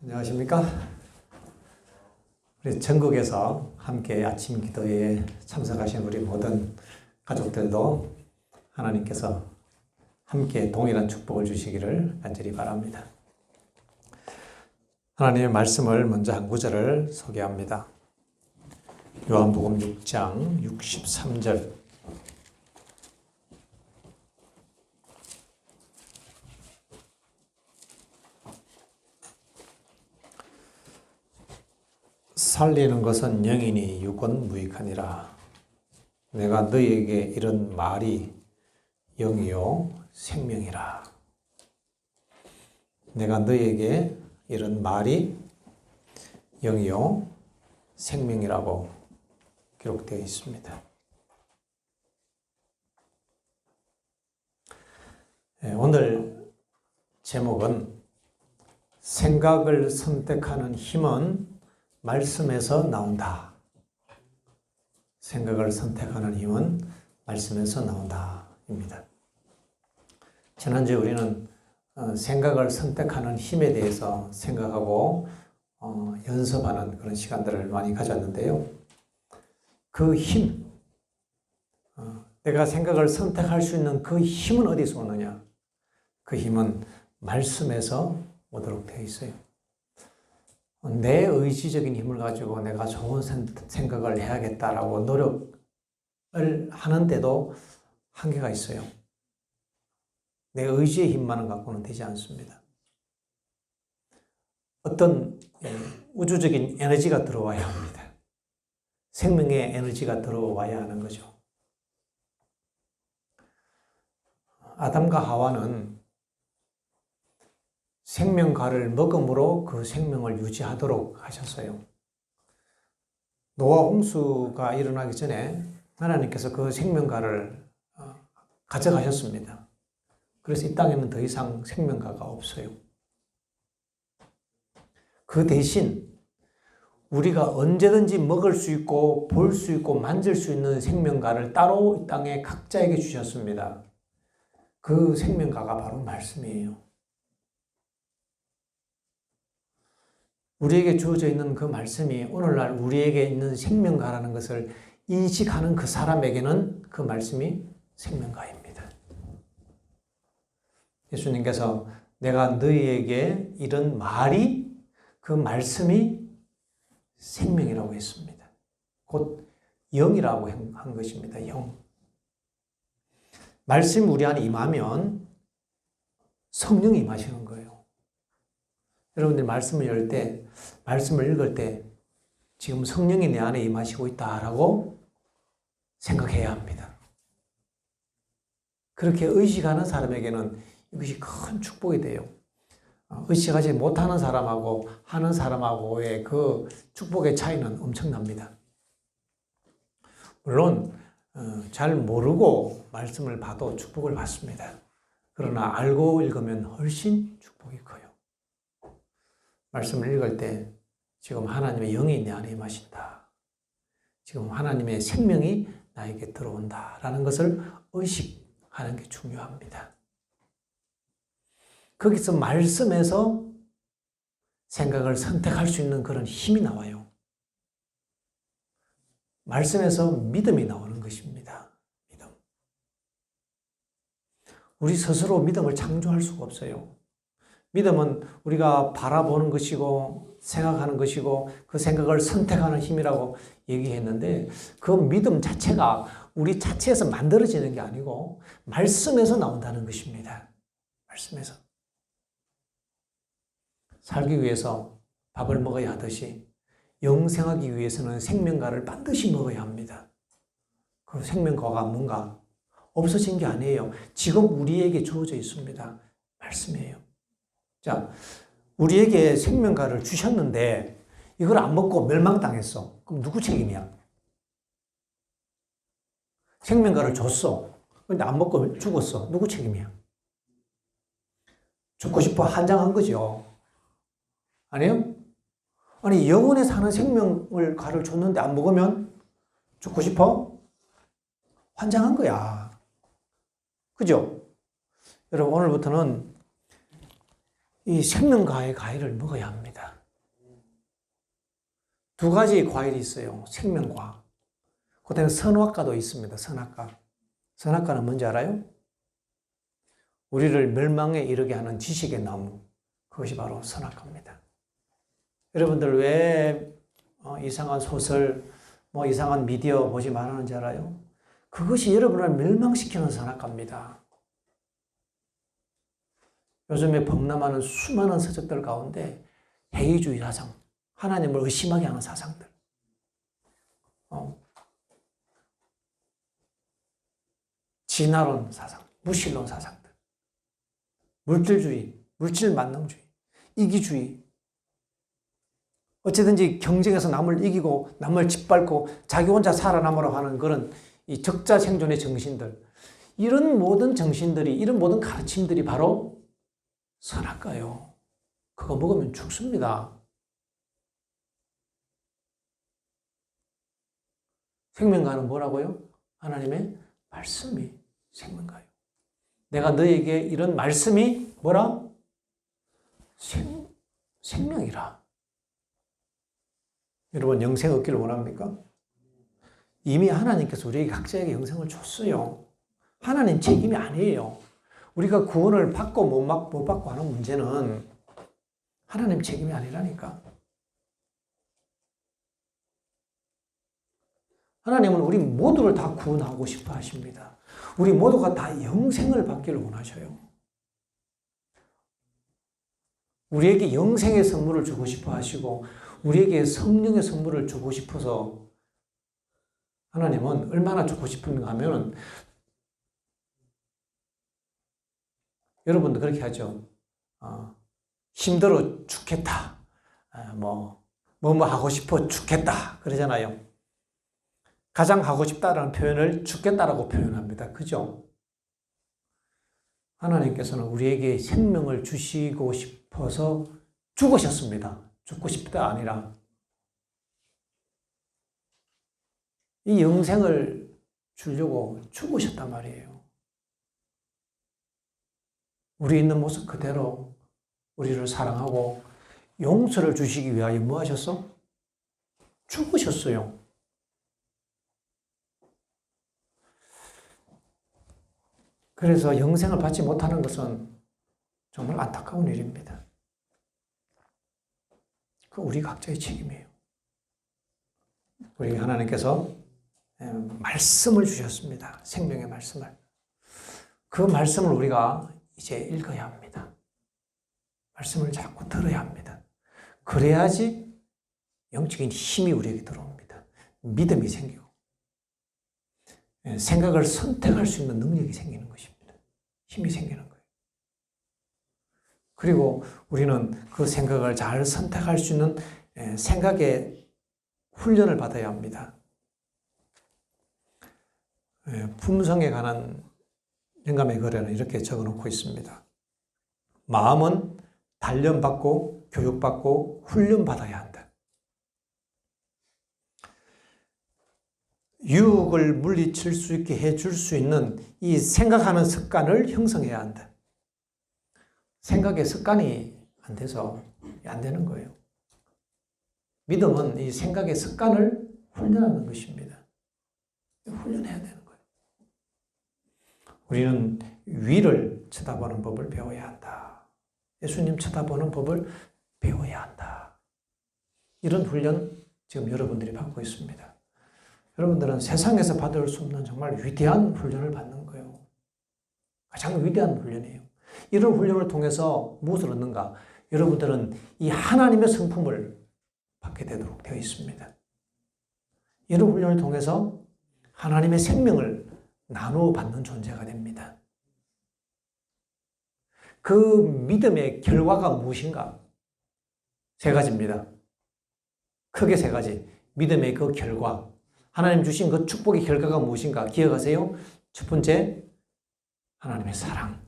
안녕하십니까? 우리 전국에서 함께 아침 기도에 참석하신 우리 모든 가족들도 하나님께서 함께 동일한 축복을 주시기를 간절히 바랍니다. 하나님의 말씀을 먼저 한 구절을 소개합니다. 요한복음 6장 63절. 살리는 것은 영이니 육은 무익하니라. 내가 너희에게 이런 말이 영이요 생명이라. 내가 너희에게 이런 말이 영이요 생명이라고 기록되어 있습니다. 오늘 제목은 생각을 선택하는 힘은 말씀에서 나온다. 생각을 선택하는 힘은 말씀에서 나온다. 입니다. 지난주에 우리는 생각을 선택하는 힘에 대해서 생각하고 연습하는 그런 시간들을 많이 가졌는데요. 그 힘, 내가 생각을 선택할 수 있는 그 힘은 어디서 오느냐? 그 힘은 말씀에서 오도록 되어 있어요. 내 의지적인 힘을 가지고 내가 좋은 생각을 해야겠다라고 노력을 하는데도 한계가 있어요. 내 의지의 힘만은 갖고는 되지 않습니다. 어떤 우주적인 에너지가 들어와야 합니다. 생명의 에너지가 들어와야 하는 거죠. 아담과 하와는 생명과를 먹음으로 그 생명을 유지하도록 하셨어요. 노아 홍수가 일어나기 전에 하나님께서 그 생명과를 가져가셨습니다. 그래서 이 땅에는 더 이상 생명과가 없어요. 그 대신 우리가 언제든지 먹을 수 있고 볼 수 있고 만질 수 있는 생명과를 따로 이 땅에 각자에게 주셨습니다. 그 생명과가 바로 말씀이에요. 우리에게 주어져 있는 그 말씀이 오늘날 우리에게 있는 생명과라는 것을 인식하는 그 사람에게는 그 말씀이 생명과입니다. 예수님께서 내가 너희에게 이런 말이 그 말씀이 생명이라고 했습니다. 곧 영이라고 한 것입니다. 영. 말씀이 우리 안에 임하면 성령이 임하시는 거예요. 여러분들이 말씀을 열 때, 말씀을 읽을 때 지금 성령이 내 안에 임하시고 있다라고 생각해야 합니다. 그렇게 의식하는 사람에게는 이것이 큰 축복이 돼요. 의식하지 못하는 사람하고 하는 사람하고의 그 축복의 차이는 엄청납니다. 물론 잘 모르고 말씀을 봐도 축복을 받습니다. 그러나 알고 읽으면 훨씬 축복이 커요. 말씀을 읽을 때 지금 하나님의 영이 내 안에 임하신다. 지금 하나님의 생명이 나에게 들어온다라는 것을 의식하는 게 중요합니다. 거기서 말씀에서 생각을 선택할 수 있는 그런 힘이 나와요. 말씀에서 믿음이 나오는 것입니다. 믿음. 우리 스스로 믿음을 창조할 수가 없어요. 믿음은 우리가 바라보는 것이고 생각하는 것이고 그 생각을 선택하는 힘이라고 얘기했는데 그 믿음 자체가 우리 자체에서 만들어지는 게 아니고 말씀에서 나온다는 것입니다. 말씀에서. 살기 위해서 밥을 먹어야 하듯이 영생하기 위해서는 생명과를 반드시 먹어야 합니다. 그 생명과가 뭔가 없어진 게 아니에요. 지금 우리에게 주어져 있습니다. 말씀이에요. 자, 우리에게 생명과를 주셨는데 이걸 안 먹고 멸망당했어. 그럼 누구 책임이야? 생명과를 줬어. 근데 안 먹고 죽었어. 누구 책임이야? 죽고 싶어 한장한 거죠. 아니에요? 아니 영원히 사는 생명을 과를 줬는데 안 먹으면 죽고 싶어? 환장한 거야. 그죠? 여러분 오늘부터는 이 생명과의 과일을 먹어야 합니다. 두 가지 과일이 있어요. 생명과. 그다음에 선악과도 있습니다. 선악과. 선악과는 뭔지 알아요? 우리를 멸망에 이르게 하는 지식의 나무. 그것이 바로 선악과입니다. 여러분들 왜 이상한 소설, 이상한 미디어 보지 말라는지 알아요? 그것이 여러분을 멸망시키는 선악과입니다. 요즘에 범람하는 수많은 서적들 가운데 해이주의 사상, 하나님을 의심하게 하는 사상들, 진화론 사상, 무신론 사상들, 물질주의, 물질 만능주의, 이기주의, 어쨌든지 경쟁에서 남을 이기고 남을 짓밟고 자기 혼자 살아남으려 하는 그런 이 적자 생존의 정신들, 이런 모든 정신들이, 이런 모든 가르침들이 바로 선악과요. 그거 먹으면 죽습니다. 생명과는 뭐라고요? 하나님의 말씀이 생명과요. 내가 너에게 이런 말씀이 뭐라? 생명이라. 여러분 영생 얻기를 원합니까? 이미 하나님께서 우리에게 각자에게 영생을 줬어요. 하나님 책임이 아니에요. 우리가 구원을 받고 못 받고 하는 문제는 하나님 책임이 아니라니까. 하나님은 우리 모두를 다 구원하고 싶어 하십니다. 우리 모두가 다 영생을 받기를 원하셔요. 우리에게 영생의 선물을 주고 싶어 하시고 우리에게 성령의 선물을 주고 싶어서 하나님은 얼마나 주고 싶은가 하면 여러분도 그렇게 하죠. 힘들어 죽겠다. 뭐 하고 싶어 죽겠다. 그러잖아요. 가장 하고 싶다라는 표현을 죽겠다라고 표현합니다. 그죠? 하나님께서는 우리에게 생명을 주시고 싶어서 죽으셨습니다. 죽고 싶다 아니라. 이 영생을 주려고 죽으셨단 말이에요. 우리 있는 모습 그대로 우리를 사랑하고 용서를 주시기 위하여 뭐 하셨어? 죽으셨어요. 그래서 영생을 받지 못하는 것은 정말 안타까운 일입니다. 그 우리 각자의 책임이에요. 우리 하나님께서 말씀을 주셨습니다. 생명의 말씀을. 그 말씀을 우리가 이제 읽어야 합니다. 말씀을 자꾸 들어야 합니다. 그래야지 영적인 힘이 우리에게 들어옵니다. 믿음이 생기고 생각을 선택할 수 있는 능력이 생기는 것입니다. 힘이 생기는 거예요. 그리고 우리는 그 생각을 잘 선택할 수 있는 생각의 훈련을 받아야 합니다. 품성에 관한 영감의 거래는 이렇게 적어놓고 있습니다. 마음은 단련받고 교육받고 훈련받아야 한다. 유혹을 물리칠 수 있게 해줄 수 있는 이 생각하는 습관을 형성해야 한다. 생각의 습관이 안 돼서 안 되는 거예요. 믿음은 이 생각의 습관을 훈련하는 것입니다. 훈련해야 되는 거예요. 우리는 위를 쳐다보는 법을 배워야 한다. 예수님 쳐다보는 법을 배워야 한다. 이런 훈련 지금 여러분들이 받고 있습니다. 여러분들은 세상에서 받을 수 없는 정말 위대한 훈련을 받는 거예요. 가장 위대한 훈련이에요. 이런 훈련을 통해서 무엇을 얻는가? 여러분들은 이 하나님의 성품을 받게 되도록 되어 있습니다. 이런 훈련을 통해서 하나님의 생명을 나누어 받는 존재가 됩니다. 그 믿음의 결과가 무엇인가? 세 가지입니다. 크게 세 가지. 믿음의 그 결과. 하나님 주신 그 축복의 결과가 무엇인가? 기억하세요? 첫 번째, 하나님의 사랑.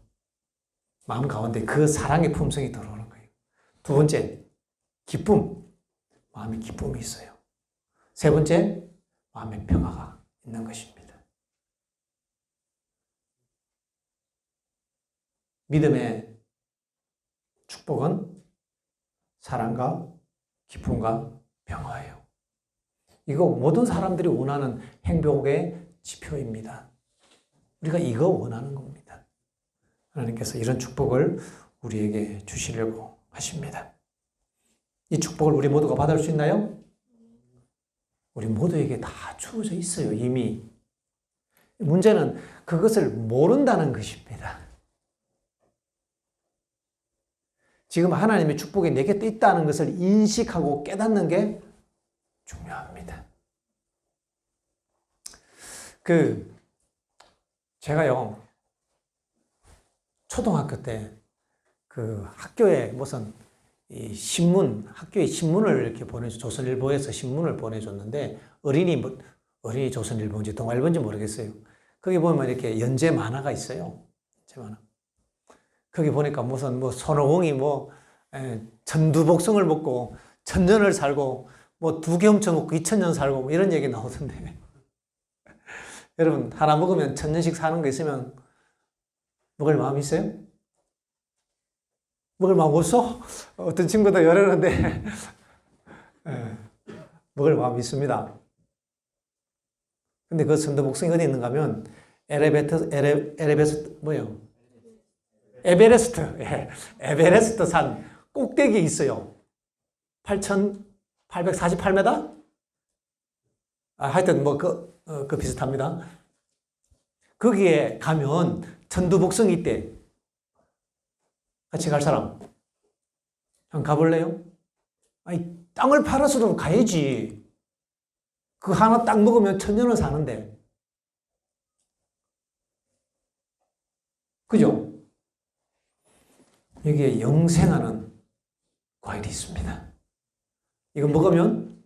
마음 가운데 그 사랑의 품성이 들어오는 거예요. 두 번째, 기쁨. 마음에 기쁨이 있어요. 세 번째, 마음에 평화가 있는 것입니다. 믿음의 축복은 사랑과 기쁨과 평화예요. 이거 모든 사람들이 원하는 행복의 지표입니다. 우리가 이거 원하는 겁니다. 하나님께서 이런 축복을 우리에게 주시려고 하십니다. 이 축복을 우리 모두가 받을 수 있나요? 우리 모두에게 다 주어져 있어요, 이미. 문제는 그것을 모른다는 것입니다. 지금 하나님의 축복이 내게 있다는 것을 인식하고 깨닫는 게 중요합니다. 제가요, 초등학교 때 학교에 무슨 학교에 신문을 이렇게 조선일보에서 신문을 보내줬는데, 어린이 조선일보인지 동아일보인지 모르겠어요. 거기 보면 이렇게 연재 만화가 있어요. 연재 만화. 거기 보니까 무슨 손오공이 천두복성을 먹고 천년을 살고 두 개 훔쳐 먹고 2000년 살고 이런 얘기 나오던데. 여러분, 하나 먹으면 1000년씩 사는 거 있으면 먹을 마음 있어요? 먹을 마음 없어? 어떤 친구도 이러는데 먹을 마음 있습니다. 근데 그 천두복성이 어디 있는가 하면 에베레스트 산 꼭대기에 있어요. 8,848m? 하여튼 그 비슷합니다. 거기에 가면 천두복성이 있대. 같이 갈 사람? 한번 가볼래요? 아니, 땅을 팔아서도 가야지. 그 하나 딱 먹으면 1000년을 사는데. 그죠? 여기에 영생하는 과일이 있습니다. 이거 먹으면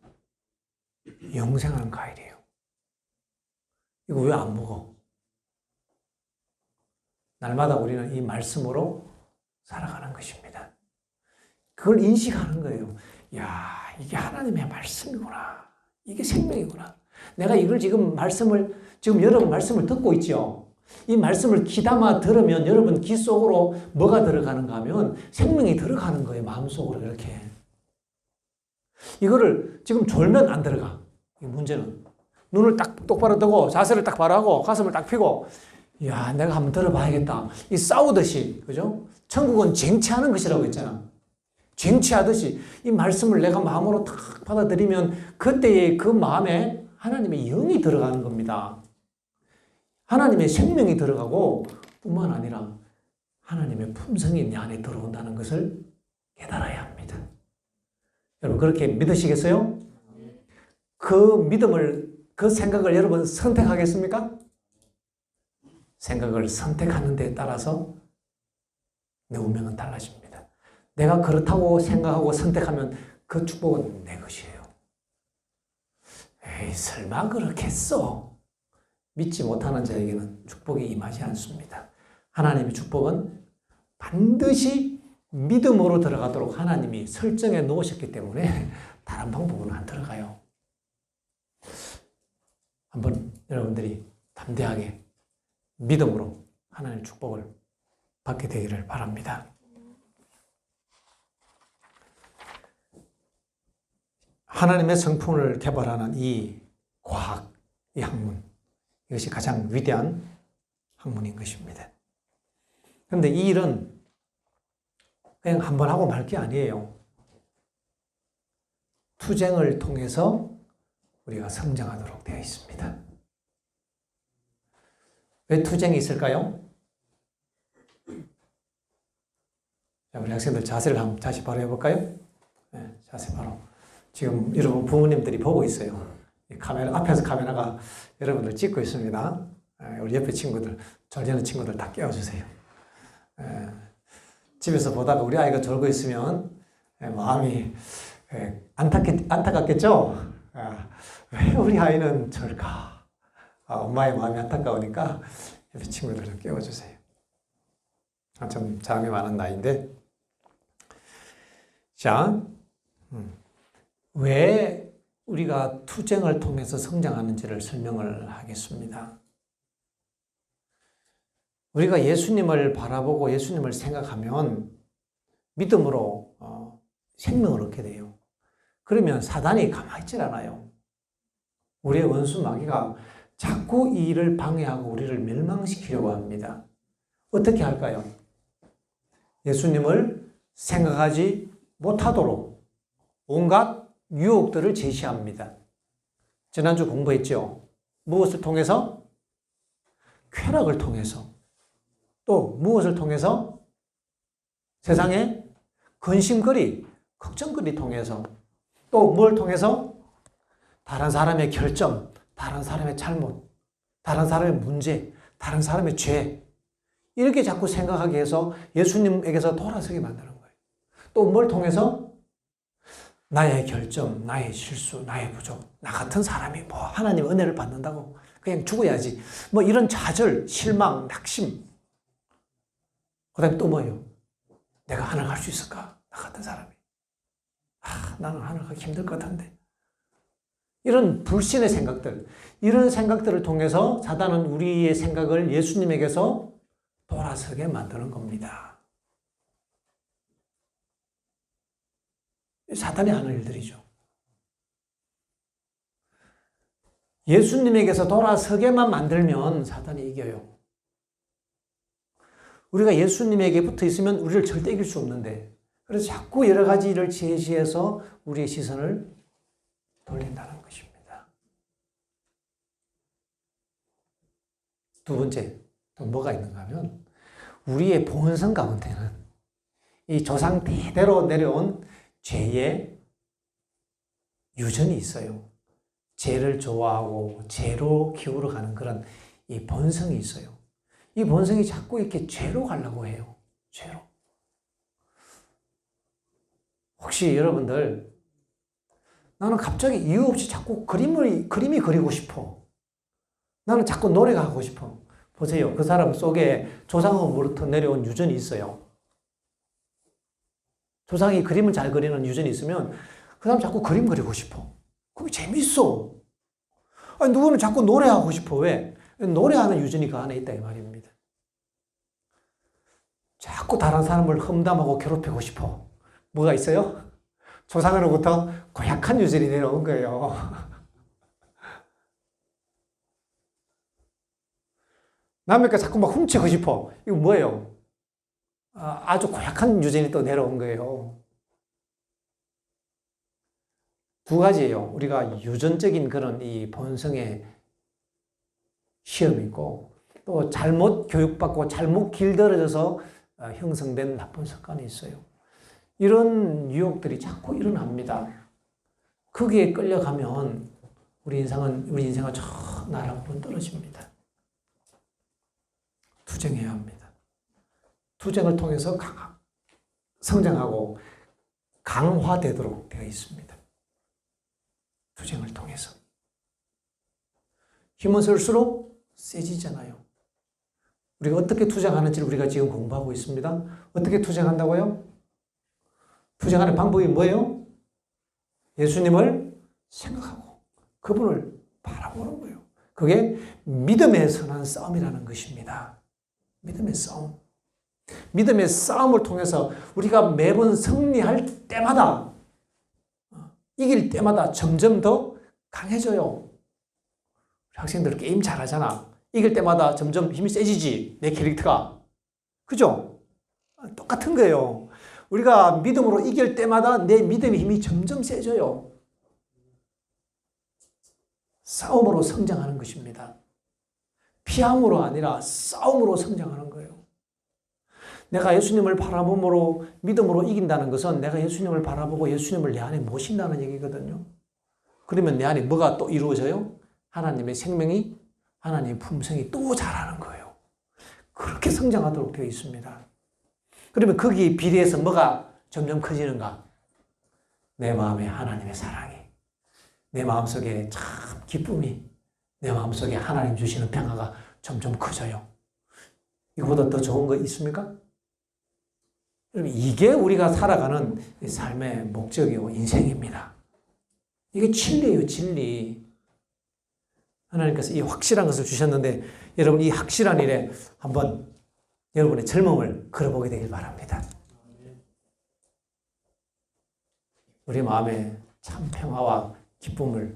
영생하는 과일이에요. 이거 왜 안 먹어? 날마다 우리는 이 말씀으로 살아가는 것입니다. 그걸 인식하는 거예요. 야, 이게 하나님의 말씀이구나. 이게 생명이구나. 내가 이걸 지금 여러분 말씀을 듣고 있죠. 이 말씀을 귀담아 들으면 여러분 귀 속으로 뭐가 들어가는가 하면 생명이 들어가는 거예요. 마음속으로 이렇게. 이거를 지금 졸면 안 들어가. 이 문제는. 눈을 딱 똑바로 뜨고 자세를 딱 바로 하고 가슴을 딱 펴고 야, 내가 한번 들어봐야겠다. 이 싸우듯이, 그죠? 천국은 쟁취하는 것이라고 했잖아. 쟁취하듯이 이 말씀을 내가 마음으로 탁 받아들이면 그때의 그 마음에 하나님의 영이 들어가는 겁니다. 하나님의 생명이 들어가고 뿐만 아니라 하나님의 품성이 내 안에 들어온다는 것을 깨달아야 합니다. 여러분 그렇게 믿으시겠어요? 그 생각을 여러분 선택하겠습니까? 생각을 선택하는 데 따라서 내 운명은 달라집니다. 내가 그렇다고 생각하고 선택하면 그 축복은 내 것이에요. 에이, 설마 그렇겠어? 믿지 못하는 자에게는 축복이 임하지 않습니다. 하나님의 축복은 반드시 믿음으로 들어가도록 하나님이 설정해 놓으셨기 때문에 다른 방법은 안 들어가요. 한번 여러분들이 담대하게 믿음으로 하나님의 축복을 받게 되기를 바랍니다. 하나님의 성품을 개발하는 이 과학, 이 학문, 이것이 가장 위대한 학문인 것입니다. 그런데 이 일은 그냥 한번 하고 말 게 아니에요. 투쟁을 통해서 우리가 성장하도록 되어 있습니다. 왜 투쟁이 있을까요? 자, 우리 학생들 자세를 한번 다시 바로 해볼까요? 네, 자세 바로. 지금 여러분 부모님들이 보고 있어요. 카메라, 앞에서 카메라가 여러분들 찍고 있습니다. 우리 옆에 친구들, 졸리는 친구들 다 깨워주세요. 집에서 보다가 우리 아이가 졸고 있으면 마음이 안타깝겠죠? 왜 우리 아이는 졸까? 엄마의 마음이 안타까우니까 옆에 친구들 좀 깨워주세요. 좀 자음이 많은 나이인데. 자, 왜 우리가 투쟁을 통해서 성장하는지를 설명을 하겠습니다. 우리가 예수님을 바라보고 예수님을 생각하면 믿음으로 생명을 얻게 돼요. 그러면 사단이 가만히 있질 않아요. 우리의 원수 마귀가 자꾸 이 일을 방해하고 우리를 멸망시키려고 합니다. 어떻게 할까요? 예수님을 생각하지 못하도록 온갖 유혹들을 제시합니다. 지난주 공부했죠. 무엇을 통해서? 쾌락을 통해서. 또 무엇을 통해서? 세상에 근심거리, 걱정거리 통해서. 또 뭘 통해서? 다른 사람의 결점, 다른 사람의 잘못, 다른 사람의 문제, 다른 사람의 죄. 이렇게 자꾸 생각하게 해서 예수님에게서 돌아서게 만드는 거예요. 또 뭘 통해서? 나의 결점, 나의 실수, 나의 부족, 나 같은 사람이 뭐 하나님의 은혜를 받는다고 그냥 죽어야지. 뭐 이런 좌절, 실망, 낙심. 그 다음에 또 뭐예요? 내가 하나 갈 수 있을까? 나 같은 사람이. 나는 하나 가기 힘들 것 같은데. 이런 불신의 생각들, 이런 생각들을 통해서 사단은 우리의 생각을 예수님에게서 돌아서게 만드는 겁니다. 사단이 하는 일들이죠. 예수님에게서 돌아서게만 만들면 사단이 이겨요. 우리가 예수님에게 붙어 있으면 우리를 절대 이길 수 없는데, 그래서 자꾸 여러 가지 일을 제시해서 우리의 시선을 돌린다는 것입니다. 두 번째, 또 뭐가 있는가 하면, 우리의 본성 가운데는 이 조상 대대로 내려온 죄의 유전이 있어요. 죄를 좋아하고 죄로 기울어가는 그런 이 본성이 있어요. 이 본성이 자꾸 이렇게 죄로 가려고 해요. 죄로. 혹시 여러분들, 나는 갑자기 이유 없이 자꾸 그림이 그리고 싶어. 나는 자꾸 노래가 하고 싶어. 보세요. 그 사람 속에 조상으로부터 내려온 유전이 있어요. 조상이 그림을 잘 그리는 유전이 있으면 그 사람 자꾸 그림 그리고 싶어. 그게 재밌어. 아니, 누구는 자꾸 노래하고 싶어. 왜? 노래하는 유전이 그 안에 있다 이 말입니다. 자꾸 다른 사람을 험담하고 괴롭히고 싶어. 뭐가 있어요? 조상으로부터 고약한 유전이 내려온 거예요. 남에게 자꾸 막 훔치고 싶어. 이거 뭐예요? 아주 고약한 유전이 또 내려온 거예요. 두 가지예요. 우리가 유전적인 그런 이 본성의 시험이 있고, 또 잘못 교육받고 잘못 길들여져서 형성된 나쁜 습관이 있어요. 이런 유혹들이 자꾸 일어납니다. 거기에 끌려가면 우리 인생은 저 나락으로 떨어집니다. 투쟁해야 합니다. 투쟁을 통해서 성장하고 강화되도록 되어 있습니다. 투쟁을 통해서. 힘을 쓸수록 세지잖아요. 우리가 어떻게 투쟁하는지를 우리가 지금 공부하고 있습니다. 어떻게 투쟁한다고요? 투쟁하는 방법이 뭐예요? 예수님을 생각하고 그분을 바라보는 거예요. 그게 믿음의 선한 싸움이라는 것입니다. 믿음의 싸움. 믿음의 싸움을 통해서 우리가 매번 승리할 때마다, 이길 때마다 점점 더 강해져요. 학생들 게임 잘하잖아. 이길 때마다 점점 힘이 세지지, 내 캐릭터가. 그죠? 똑같은 거예요. 우리가 믿음으로 이길 때마다 내 믿음의 힘이 점점 세져요. 싸움으로 성장하는 것입니다. 피함으로 아니라 싸움으로 성장하는 거예요. 내가 예수님을 바라봄으로 믿음으로 이긴다는 것은 내가 예수님을 바라보고 예수님을 내 안에 모신다는 얘기거든요. 그러면 내 안에 뭐가 또 이루어져요? 하나님의 생명이, 하나님의 품성이 또 자라는 거예요. 그렇게 성장하도록 되어 있습니다. 그러면 거기에 비례해서 뭐가 점점 커지는가? 내 마음에 하나님의 사랑이, 내 마음속에 참 기쁨이, 내 마음속에 하나님 주시는 평화가 점점 커져요. 이거보다 더 좋은 거 있습니까? 여러분, 이게 우리가 살아가는 삶의 목적이고 인생입니다. 이게 진리예요, 진리. 하나님께서 이 확실한 것을 주셨는데, 여러분 이 확실한 일에 한번 여러분의 젊음을 걸어보게 되길 바랍니다. 우리 마음에 참 평화와 기쁨을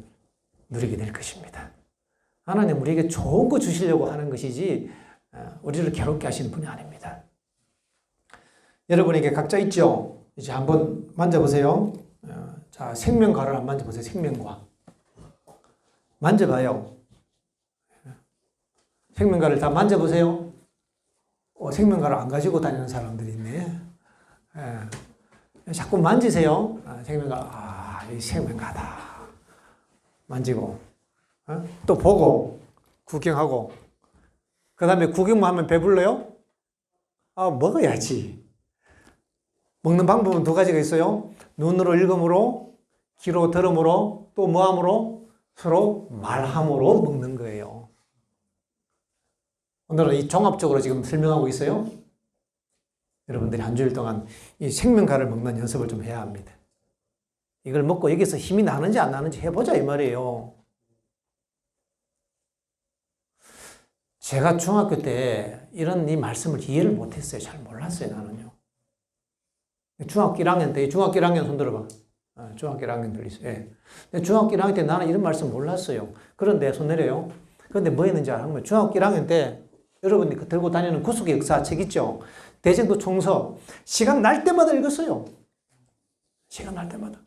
누리게 될 것입니다. 하나님 우리에게 좋은 거 주시려고 하는 것이지 우리를 괴롭게 하시는 분이 아닙니다. 여러분에게 각자 있죠? 이제 한번 만져보세요. 자, 생명과를 한번 만져보세요. 생명과. 만져봐요. 생명과를 다 만져보세요. 생명과를 안 가지고 다니는 사람들이 있네. 자꾸 만지세요. 생명과, 이 생명과다. 만지고, 또 보고, 구경하고, 그 다음에 구경만 하면 배불러요? 먹어야지. 먹는 방법은 두 가지가 있어요. 눈으로 읽음으로, 귀로 들음으로, 또 뭐함으로? 서로 말함으로 먹는 거예요. 오늘은 이 종합적으로 지금 설명하고 있어요. 여러분들이 한 주일 동안 이 생명과를 먹는 연습을 좀 해야 합니다. 이걸 먹고 여기서 힘이 나는지 안 나는지 해보자 이 말이에요. 제가 중학교 때 이런 이 말씀을 이해를 못했어요. 잘 몰랐어요, 나는요. 중학교 1학년 때, 중학교 1학년 손 들어봐. 중학교 1학년들 있어요. 예. 중학교 1학년 때 나는 이런 말씀 몰랐어요. 그런데 손 내려요. 그런데 뭐 했는지 알아보면 중학교 1학년 때 여러분이 들고 다니는 구속의 역사책 있죠? 대전도 총서. 시간 날 때마다 읽었어요. 시간 날 때마다.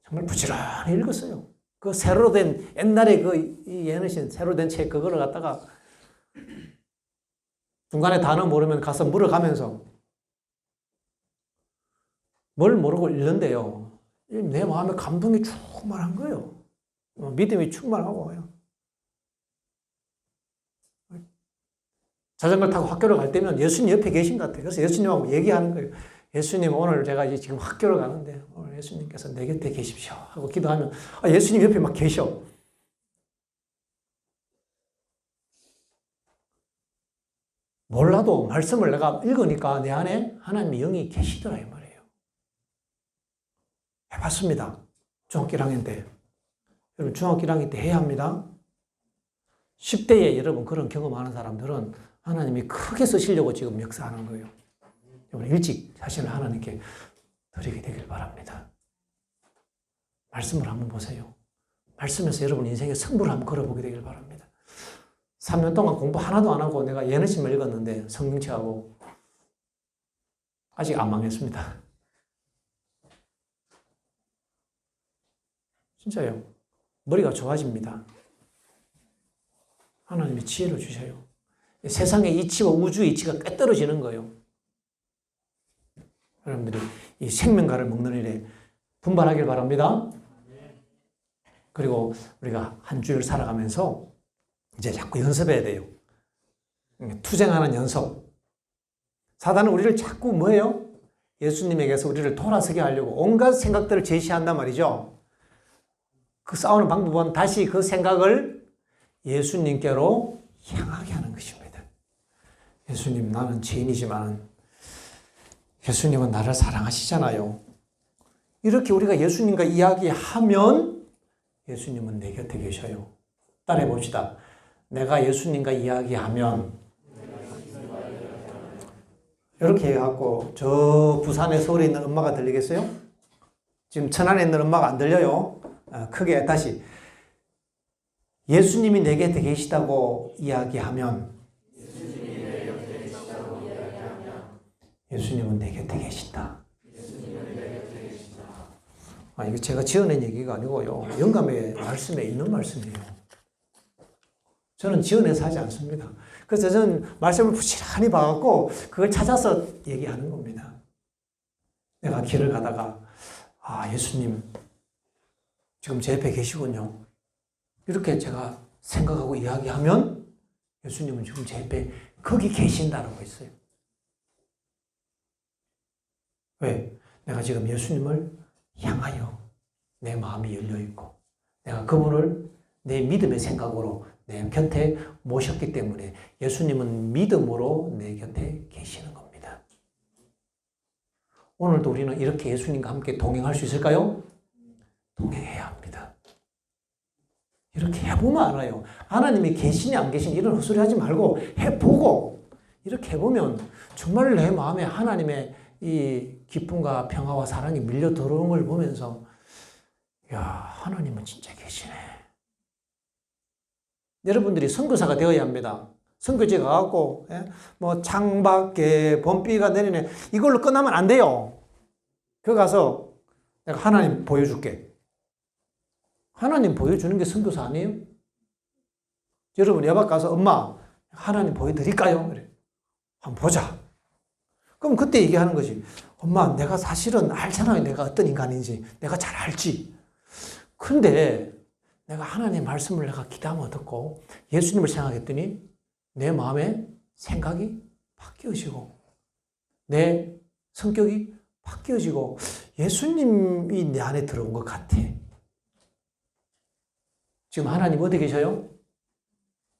정말 부지런히 읽었어요. 그 새로 된, 옛날에 예너신 새로 된 책 그거를 갖다가 중간에 단어 모르면 가서 물어가면서 뭘 모르고 읽는데요. 내 마음에 감동이 충만한 거예요. 믿음이 충만하고. 자전거를 타고 학교를 갈 때면 예수님 옆에 계신 것 같아요. 그래서 예수님하고 얘기하는 거예요. 예수님 오늘 제가 이제 지금 학교를 가는데 오늘 예수님께서 내 곁에 계십시오 하고 기도하면 예수님 옆에 막 계셔. 몰라도 말씀을 내가 읽으니까 내 안에 하나님의 영이 계시더라 이 말이에요. 해봤습니다. 중학교 1학년 때. 여러분 중학교 1학년 때 해야 합니다. 10대에 여러분 그런 경험하는 사람들은 하나님이 크게 쓰시려고 지금 역사하는 거예요. 여러분 일찍 자신을 하나님께 드리게 되길 바랍니다. 말씀을 한번 보세요. 말씀에서 여러분 인생의 승부를 한번 걸어보게 되길 바랍니다. 3년 동안 공부 하나도 안 하고 내가 예너신만 읽었는데 성경책하고 아직 안 망했습니다. 진짜요. 머리가 좋아집니다. 하나님이 지혜를 주셔요. 세상의 이치와 우주의 이치가 꿰떨어지는 거예요. 여러분들이 이 생명과를 먹는 일에 분발하길 바랍니다. 그리고 우리가 한 주를 살아가면서 이제 자꾸 연습해야 돼요. 투쟁하는 연습. 사단은 우리를 자꾸 뭐예요? 예수님에게서 우리를 돌아서게 하려고 온갖 생각들을 제시한단 말이죠. 그 싸우는 방법은 다시 그 생각을 예수님께로 향하게 하는 것입니다. 예수님, 나는 죄인이지만 예수님은 나를 사랑하시잖아요. 이렇게 우리가 예수님과 이야기하면 예수님은 내 곁에 계셔요. 따라해 봅시다. 내가 예수님과 이야기하면 이렇게 해갖고 저 부산에 서울에 있는 엄마가 들리겠어요? 지금 천안에 있는 엄마가 안 들려요? 크게 다시 예수님이 내 곁에 계시다고 이야기하면 예수님은 내 곁에 계신다. 이거 제가 지어낸 얘기가 아니고요. 영감의 말씀에 있는 말씀이에요. 저는 지어내서 하지 않습니다. 그래서 저는 말씀을 부지런히 봐갖고 그걸 찾아서 얘기하는 겁니다. 내가 길을 가다가 예수님 지금 제 옆에 계시군요. 이렇게 제가 생각하고 이야기하면 예수님은 지금 제 옆에 거기 계신다는 거 있어요. 왜? 내가 지금 예수님을 향하여 내 마음이 열려있고 내가 그분을 내 믿음의 생각으로 내 곁에 모셨기 때문에 예수님은 믿음으로 내 곁에 계시는 겁니다. 오늘도 우리는 이렇게 예수님과 함께 동행할 수 있을까요? 동행해야 합니다. 이렇게 해보면 알아요. 하나님이 계시니 안 계시니 이런 헛소리 하지 말고 해보고 이렇게 해보면 정말 내 마음에 하나님의 이 기쁨과 평화와 사랑이 밀려 들어오는 걸 보면서 야, 하나님은 진짜 계시네. 여러분들이 선교사가 되어야 합니다. 선교지에 가갖고 뭐 창밖에 봄비가 내리네 이걸로 끝나면 안 돼요. 그 가서 내가 하나님 보여줄게. 하나님 보여주는 게 선교사 아니에요? 여러분 여박 가서 엄마 하나님 보여드릴까요? 그래. 한번 보자. 그럼 그때 얘기하는 거지. 엄마 내가 사실은 알잖아요. 내가 어떤 인간인지. 내가 잘 알지. 근데 내가 하나님 말씀을 내가 기도하면 듣고 예수님을 생각했더니 내 마음에 생각이 바뀌어지고 내 성격이 바뀌어지고 예수님이 내 안에 들어온 것 같아. 지금 하나님 어디 계셔요?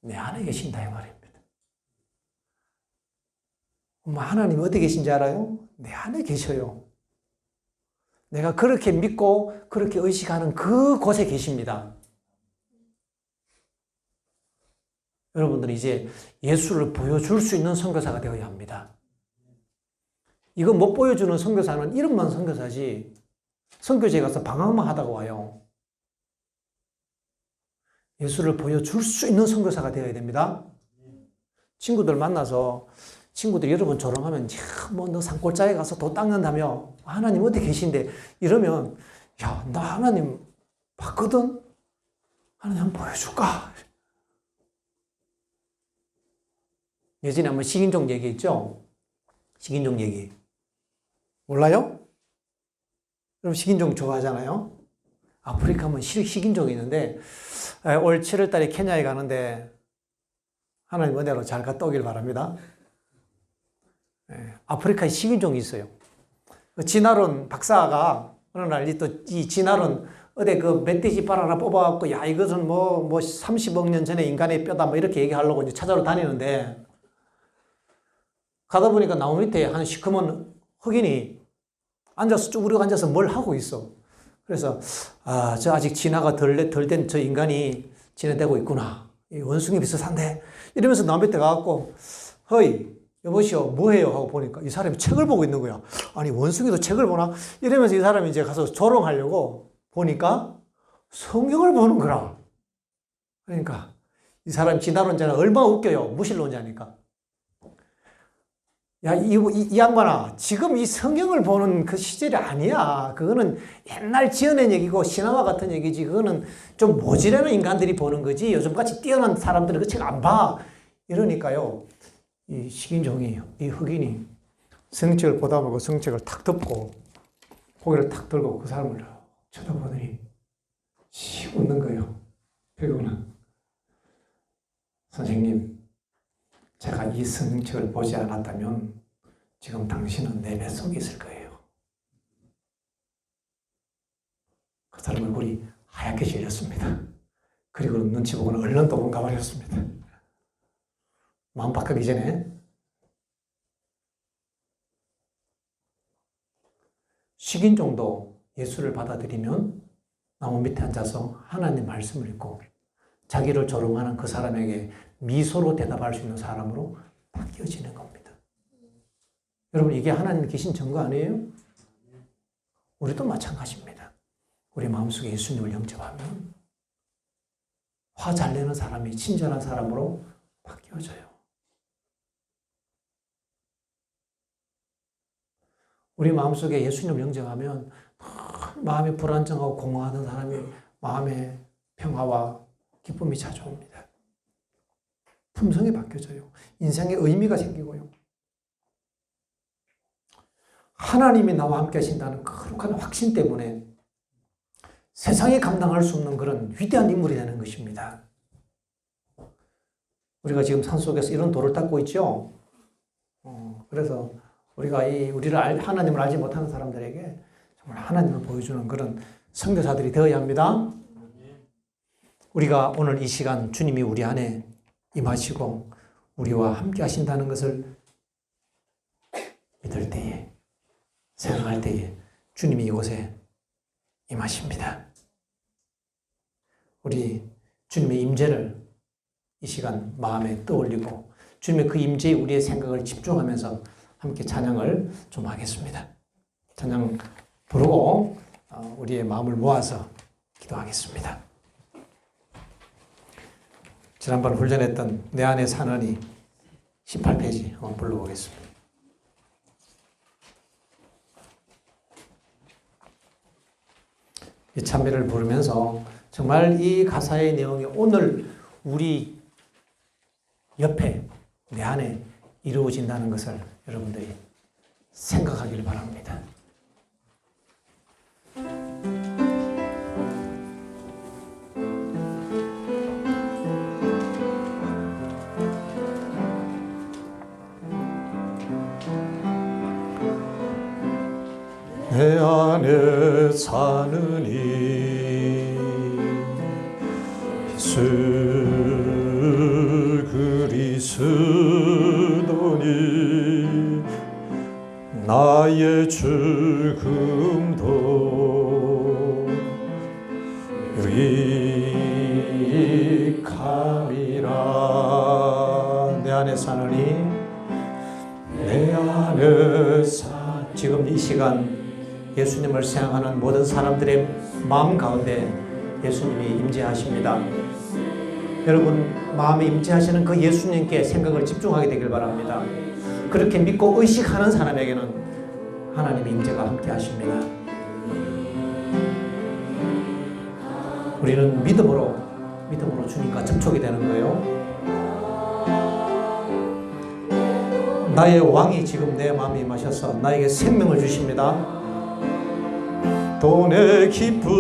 내 안에 계신다 이 말입니다. 엄마 하나님 어디 계신지 알아요? 내 안에 계셔요. 내가 그렇게 믿고 그렇게 의식하는 그곳에 계십니다. 여러분들은 이제 예수를 보여줄 수 있는 선교사가 되어야 합니다. 이거 못 보여주는 선교사는 이름만 선교사지 선교지에 가서 방황만 하다가 와요. 예수를 보여줄 수 있는 선교사가 되어야 됩니다. 친구들 만나서 친구들이 여러분 조롱하면 뭐 너 산골짜기에 가서 도 닦는다며 하나님 어디 계신데 이러면 야, 나 하나님 봤거든? 하나님 한번 보여줄까? 예전에 한번 식인종 얘기했죠? 식인종 얘기. 몰라요? 여러분 식인종 좋아하잖아요? 아프리카 하면 식인종이 있는데 올 7월 달에 케냐에 가는데 하나님 은혜로 잘 갔다 오길 바랍니다. 아프리카에 식인종이 있어요. 진화론 박사가 어느 날 이 진화론 어디 그 멧돼지 발 하나 뽑아갖고 야 이것은 뭐 30억 년 전에 인간의 뼈다 뭐 이렇게 얘기하려고 이제 찾아러 다니는데 가다 보니까 나무 밑에 한 시커먼 흑인이 앉아서 쭈그리고 앉아서 뭘 하고 있어. 그래서 저 아직 진화가 덜 된 저 인간이 진화되고 있구나. 이 원숭이 비슷한데 이러면서 나무 밑에 가갖고 허이 여보시오 뭐해요? 하고 보니까 이 사람이 책을 보고 있는 거야. 아니 원숭이도 책을 보나? 이러면서 이 사람이 이제 가서 조롱하려고 보니까 성경을 보는 거라. 그러니까 이 사람 진화론자는 얼마나 웃겨요. 무신론자니까. 야, 이 양반아, 지금 이 성경을 보는 그 시절이 아니야. 그거는 옛날 지어낸 얘기고 신화와 같은 얘기지. 그거는 좀 모지르는 인간들이 보는 거지. 요즘같이 뛰어난 사람들은 그 책 안 봐. 이러니까요. 이 식인종이, 이 흑인이 성책을 보다 보고 성책을 탁 덮고 고개를 탁 들고 그 사람을 쳐다보더니 씩 웃는 거예요. 그리고는 선생님, 제가 이 성책을 보지 않았다면 지금 당신은 내 뱃속에 있을 거예요. 그 사람 얼굴이 하얗게 질렸습니다. 그리고 눈치 보고는 얼른 도망가 버렸습니다. 마음 바뀌기 전에. 식인종도 예수를 받아들이면 나무 밑에 앉아서 하나님 말씀을 읽고 자기를 조롱하는 그 사람에게 미소로 대답할 수 있는 사람으로 바뀌어지는 겁니다. 여러분 이게 하나님이 계신 증거 아니에요? 우리도 마찬가지입니다. 우리 마음속에 예수님을 영접하면 화 잘 내는 사람이 친절한 사람으로 바뀌어져요. 우리 마음속에 예수님을 영접하면 마음이 불안정하고 공허하던 사람이 마음에 평화와 기쁨이 찾아옵니다. 품성이 바뀌어져요. 인생에 의미가 생기고요. 하나님이 나와 함께 하신다는 거룩한 확신 때문에 세상이 감당할 수 없는 그런 위대한 인물이 되는 것입니다. 우리가 지금 산속에서 이런 돌을 닦고 있죠. 그래서 우리를 하나님을 알지 못하는 사람들에게 정말 하나님을 보여주는 그런 선교사들이 되어야 합니다. 우리가 오늘 이 시간 주님이 우리 안에 임하시고 우리와 함께 하신다는 것을 믿을 때에, 생각할 때에 주님이 이곳에 임하십니다. 우리 주님의 임재를 이 시간 마음에 떠올리고 주님의 그 임재에 우리의 생각을 집중하면서 함께 찬양을 좀 하겠습니다. 찬양 부르고 우리의 마음을 모아서 기도하겠습니다. 지난번 훈련했던 내 안에 사느니 18페이지 한번 불러보겠습니다. 이 찬미를 부르면서 정말 이 가사의 내용이 오늘 우리 옆에 내 안에 이루어진다는 것을 여러분들이 생각하기를 바랍니다. 내 안에 사느니 예수 그리스도니 나의 죽음도 유익함이라. 내 안에 사느니 내 안에 지금 이 시간 예수님을 생각하는 모든 사람들의 마음 가운데 예수님이 임재하십니다. 여러분 마음에 임재하시는 그 예수님께 생각을 집중하게 되길 바랍니다. 그렇게 믿고 의식하는 사람에게는 하나님의 임재가 함께 하십니다. 우리는 믿음으로 주님과 접촉이 되는 거예요. 나의 왕이 지금 내 마음에 임하셔서 나에게 생명을 주십니다. 돈의 기쁨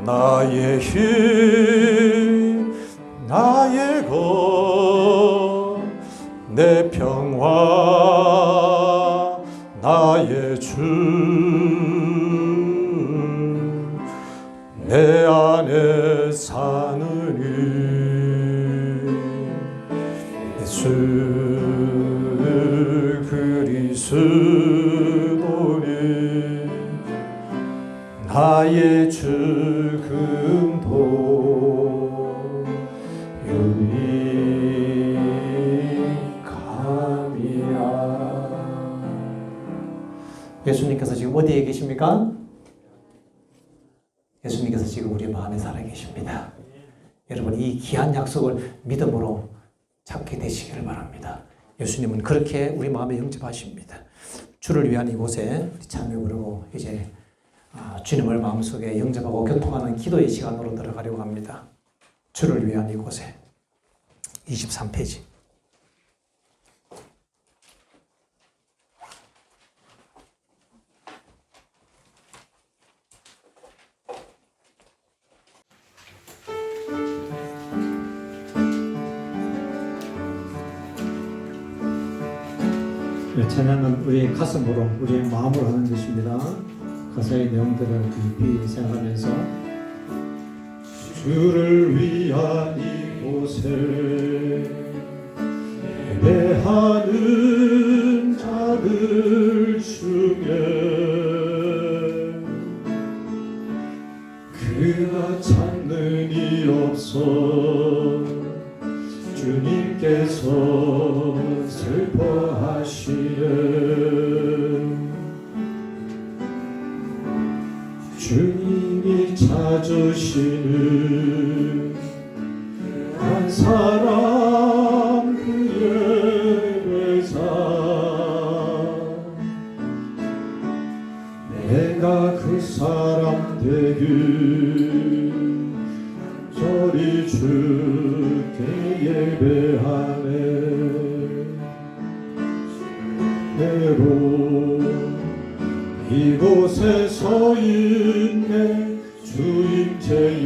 나의 힘 나의 것 내 평화 나의 주 내 안에 사느니 예수 그리스도니 나의 죽음도 유익함이라. 예수님께서 지금 어디에 계십니까? 예수님께서 지금 우리 마음에 살아 계십니다. 여러분 이 귀한 약속을 믿음으로 잡게 되시기를 바랍니다. 예수님은 그렇게 우리 마음에 영접하십니다. 주를 위한 이곳에 참여 부르고 이제 주님을 마음속에 영접하고 교통하는 기도의 시간으로 들어가려고 합니다. 주를 위한 이곳에 23페이지. 찬양은 우리의 가슴으로 우리의 마음으로 하는 것입니다. 가사의 내용들을 깊이 생각하면서 주를 위한 이곳에 예배하는 자들 중에 그가 찾는 이 없어 주님께서 슬퍼하시는 주님이 찾으시는 한 사람 그의 회사 내가 그 사람 되길 저리 주께 예배하네 내로 이곳에 서 있네 주임제에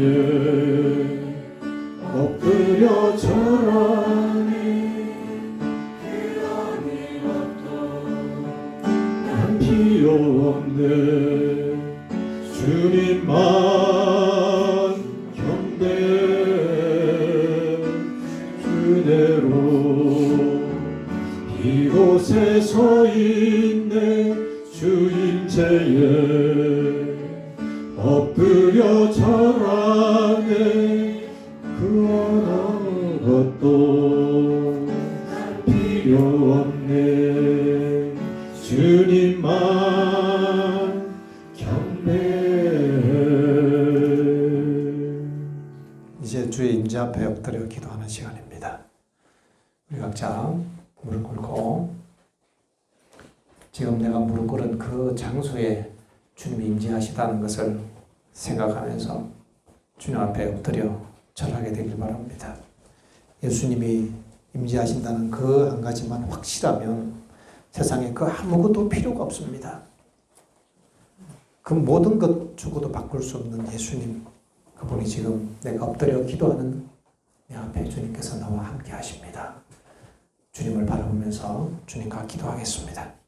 엎드려 절하네 난 필요 없네 주님만 경배 주대로 이곳에 서 있네 주임제에 엎드려 절하네 그 어느 것도 필요 없네 주님만 경배 앞에 엎드려 기도하는 시간입니다. 우리 각자 무릎 꿇고 지금 내가 무릎 꿇은 그 장소에 주님이 임재하시다는 것을 생각하면서 주님 앞에 엎드려 절하게 되길 바랍니다. 예수님이 임재하신다는 그 한 가지만 확실하면 세상에 그 아무것도 필요가 없습니다. 그 모든 것 주고도 바꿀 수 없는 예수님, 그분이 지금 내가 엎드려 기도하는 내 앞에 주님께서 나와 함께 하십니다. 주님을 바라보면서 주님과 기도하겠습니다.